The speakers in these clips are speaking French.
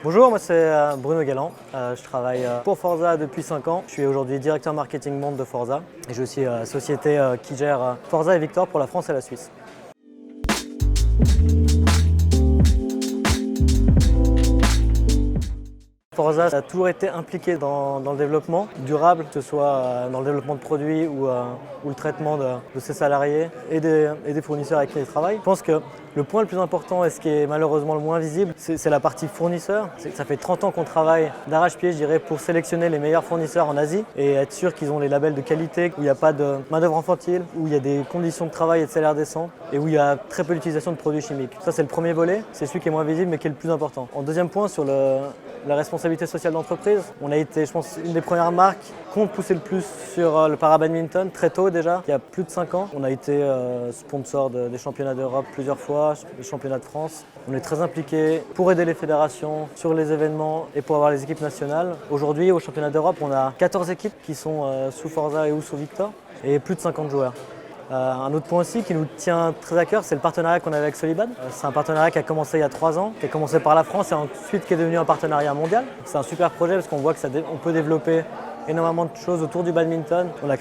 Bonjour, moi c'est Bruno Galland, je travaille pour Forza depuis 5 ans. Je suis aujourd'hui directeur marketing monde de Forza et j'ai aussi une société qui gère Forza et Victor pour la France et la Suisse. Forza a toujours été impliqué dans le développement durable, que ce soit dans le développement de produits ou le traitement de ses salariés et des fournisseurs avec qui ils travaillent. Je pense que le point le plus important et ce qui est malheureusement le moins visible, c'est la partie fournisseur. Ça fait 30 ans qu'on travaille d'arrache-pied, je dirais, pour sélectionner les meilleurs fournisseurs en Asie et être sûr qu'ils ont les labels de qualité, où il n'y a pas de main-d'œuvre infantile, où il y a des conditions de travail et de salaire décents et où il y a très peu d'utilisation de produits chimiques. Ça, c'est le premier volet, c'est celui qui est moins visible mais qui est le plus important. En deuxième point, sur la responsabilité sociale d'entreprise, on a été, je pense, une des premières marques qui ont poussé le plus sur le para-badminton, très tôt déjà, il y a plus de 5 ans. On a été sponsor des championnats d'Europe plusieurs fois, des championnats de France. On est très impliqués pour aider les fédérations sur les événements et pour avoir les équipes nationales. Aujourd'hui, au championnat d'Europe, on a 14 équipes qui sont sous Forza et ou sous Victor et plus de 50 joueurs. Un autre point aussi qui nous tient très à cœur, c'est le partenariat qu'on a avec Solibad. C'est un partenariat qui a commencé il y a 3 ans, qui a commencé par la France et ensuite qui est devenu un partenariat mondial. C'est un super projet parce qu'on voit qu'on peut développer énormément de choses autour du badminton. On a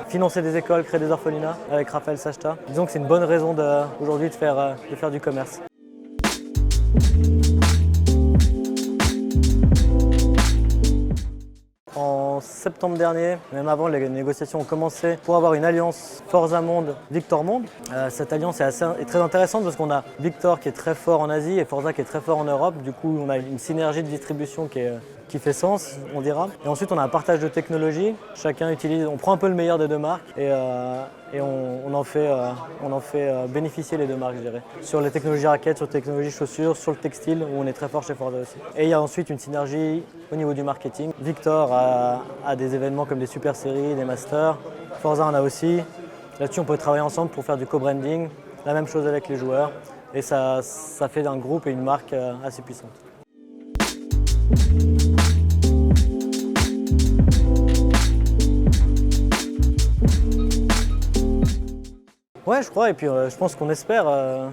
financé des écoles, créé des orphelinats avec Raphaël Sachta. Disons que c'est une bonne raison aujourd'hui de faire du commerce. En septembre dernier, même avant, les négociations ont commencé pour avoir une alliance Forza Monde, Victor Monde. Cette alliance est très intéressante parce qu'on a Victor qui est très fort en Asie et Forza qui est très fort en Europe. Du coup, on a une synergie de distribution qui fait sens, on dira. Et ensuite, on a un partage de technologies. Chacun utilise, on prend un peu le meilleur des deux marques et on en fait bénéficier les deux marques, je dirais. Sur les technologies raquettes, sur les technologies chaussures, sur le textile, où on est très fort chez Forza aussi. Et il y a ensuite une synergie au niveau du marketing. Victor a des événements comme des super séries, des masters. Forza en a aussi. Là-dessus, on peut travailler ensemble pour faire du co-branding. La même chose avec les joueurs. Et ça fait d'un groupe et une marque assez puissante. Ouais, je crois, et puis je pense qu'on espère.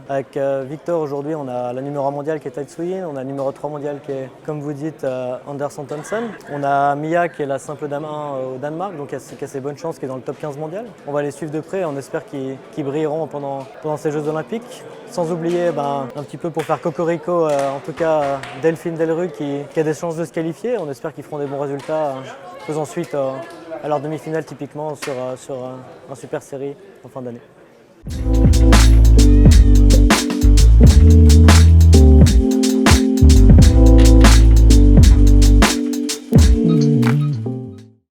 Avec Victor, aujourd'hui, on a la numéro 1 mondiale qui est Tai Tzu Yin, on a la numéro 3 mondiale qui est, comme vous dites, Anderson Thompson. On a Mia qui est la simple dame 1 au Danemark, donc qui a ses bonnes chances, qui est dans le top 15 mondial. On va les suivre de près, on espère qu'ils brilleront pendant ces Jeux Olympiques. Sans oublier, un petit peu pour faire cocorico, en tout cas Delphine Delru qui a des chances de se qualifier. On espère qu'ils feront des bons résultats, faisant suite à leur demi-finale typiquement sur un super série en fin d'année.